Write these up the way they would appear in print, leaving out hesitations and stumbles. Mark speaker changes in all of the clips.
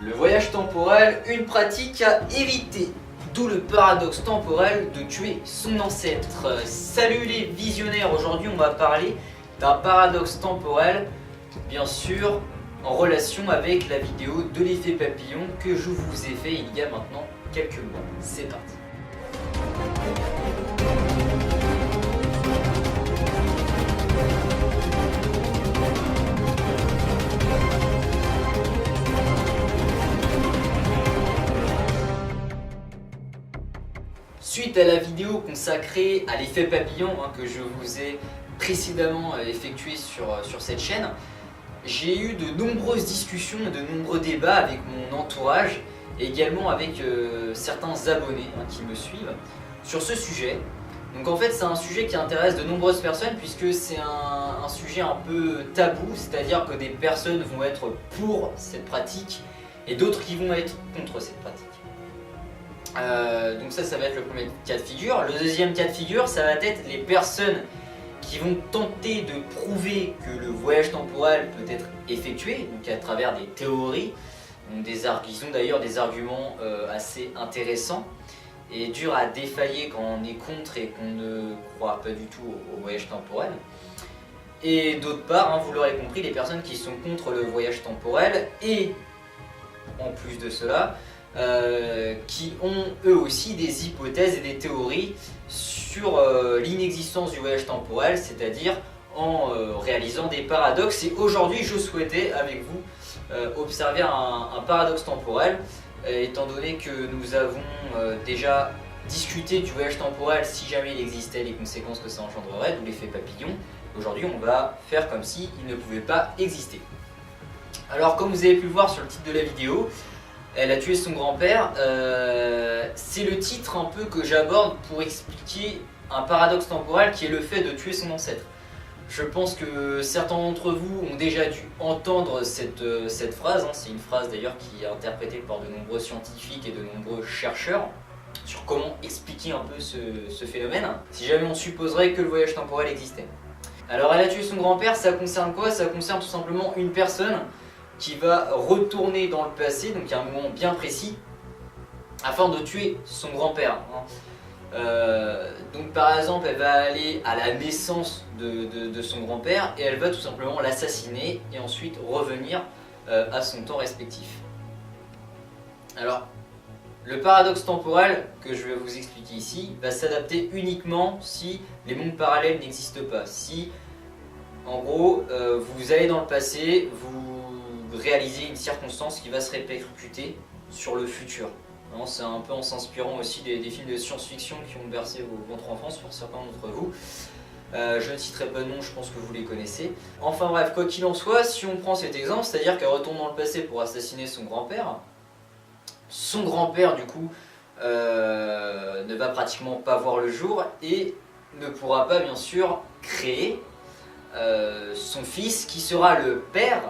Speaker 1: Le voyage temporel, une pratique à éviter. D'où le paradoxe temporel de tuer son ancêtre. Salut les visionnaires, aujourd'hui on va parler d'un paradoxe temporel, bien sûr en relation avec la vidéo de l'effet papillon que je vous ai fait il y a maintenant quelques mois. C'est parti. Suite à la vidéo consacrée à l'effet papillon que je vous ai précédemment effectué sur cette chaîne, j'ai eu de nombreuses discussions, de nombreux débats avec mon entourage et également avec certains abonnés qui me suivent sur ce sujet. Donc en fait c'est un sujet qui intéresse de nombreuses personnes puisque c'est un sujet un peu tabou, c'est-à-dire que des personnes vont être pour cette pratique et d'autres qui vont être contre cette pratique. Donc ça va être le premier cas de figure. Le deuxième cas de figure, ça va être les personnes qui vont tenter de prouver que le voyage temporel peut être effectué, donc à travers des théories. Donc ils ont d'ailleurs des arguments assez intéressants et durs à défailler quand on est contre et qu'on ne croit pas du tout au voyage temporel. Et d'autre part, vous l'aurez compris, les personnes qui sont contre le voyage temporel et en plus de cela, qui ont eux aussi des hypothèses et des théories sur l'inexistence du voyage temporel, c'est-à-dire en réalisant des paradoxes. Et aujourd'hui je souhaitais avec vous observer un paradoxe temporel, étant donné que nous avons déjà discuté du voyage temporel si jamais il existait, les conséquences que ça engendrerait, d'où l'effet papillon. Aujourd'hui on va faire comme s'il ne pouvait pas exister. Alors comme vous avez pu le voir sur le titre de la vidéo, elle a tué son grand-père, c'est le titre un peu que j'aborde pour expliquer un paradoxe temporel qui est le fait de tuer son ancêtre. Je pense que certains d'entre vous ont déjà dû entendre cette phrase, c'est une phrase d'ailleurs qui est interprétée par de nombreux scientifiques et de nombreux chercheurs sur comment expliquer un peu ce phénomène, si jamais on supposerait que le voyage temporel existait. Alors elle a tué son grand-père, ça concerne quoi? Ça concerne tout simplement une personne qui va retourner dans le passé, donc à un moment bien précis, afin de tuer son grand-père. Donc par exemple, elle va aller à la naissance de son grand-père et elle va tout simplement l'assassiner et ensuite revenir à son temps respectif. Alors, le paradoxe temporel que je vais vous expliquer ici va s'adapter uniquement si les mondes parallèles n'existent pas. Si, en gros, vous allez dans le passé, vous réaliser une circonstance qui va se répercuter sur le futur. C'est un peu en s'inspirant aussi des films de science-fiction qui ont bercé votre enfance pour certains d'entre vous. Je ne citerai pas de nom, je pense que vous les connaissez. Enfin bref, quoi qu'il en soit, si on prend cet exemple, c'est-à-dire qu'elle retourne dans le passé pour assassiner son grand-père du coup ne va pratiquement pas voir le jour et ne pourra pas bien sûr créer son fils qui sera le père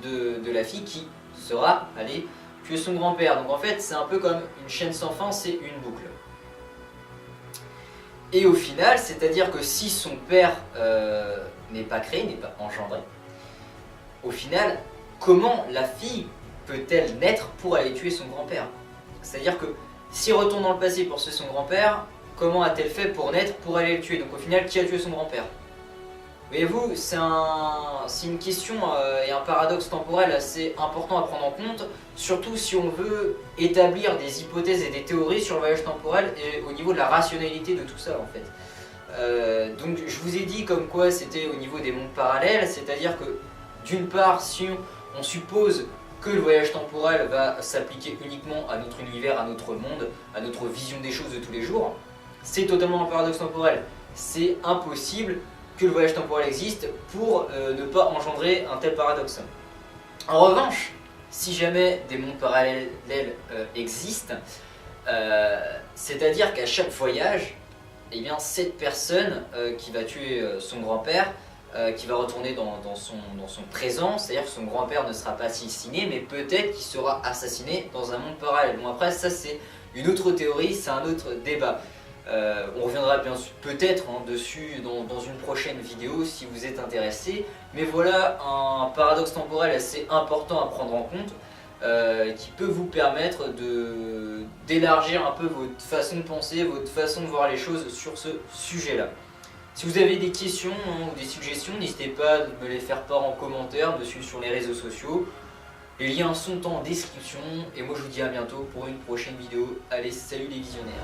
Speaker 1: de la fille qui sera allée tuer son grand-père. Donc en fait c'est un peu comme une chaîne sans fin, c'est une boucle. Et au final, c'est-à-dire que si son père n'est pas créé, n'est pas engendré, au final, comment la fille peut-elle naître pour aller tuer son grand-père? C'est-à-dire que s'il retourne dans le passé pour tuer son grand-père, comment a-t-elle fait pour naître pour aller le tuer? Donc au final, qui a tué son grand-père? Voyez-vous, c'est une question et un paradoxe temporel assez important à prendre en compte, surtout si on veut établir des hypothèses et des théories sur le voyage temporel et au niveau de la rationalité de tout ça en fait. Donc je vous ai dit comme quoi c'était au niveau des mondes parallèles, c'est-à-dire que d'une part si on suppose que le voyage temporel va s'appliquer uniquement à notre univers, à notre monde, à notre vision des choses de tous les jours, c'est totalement un paradoxe temporel. C'est impossible que le voyage temporel existe pour ne pas engendrer un tel paradoxe. En revanche, si jamais des mondes parallèles existent, c'est-à-dire qu'à chaque voyage, eh bien, cette personne qui va tuer son grand-père, qui va retourner dans son présent, c'est-à-dire que son grand-père ne sera pas assassiné, mais peut-être qu'il sera assassiné dans un monde parallèle. Bon après, ça c'est une autre théorie, c'est un autre débat. On reviendra bien sûr peut-être dessus dans une prochaine vidéo si vous êtes intéressé. Mais voilà un paradoxe temporel assez important à prendre en compte. qui peut vous permettre d'élargir un peu votre façon de penser, votre façon de voir les choses sur ce sujet-là. Si vous avez des questions ou des suggestions, n'hésitez pas à me les faire part en commentaire, me suivre sur les réseaux sociaux. Les liens sont en description et moi je vous dis à bientôt pour une prochaine vidéo. Allez, salut les visionnaires!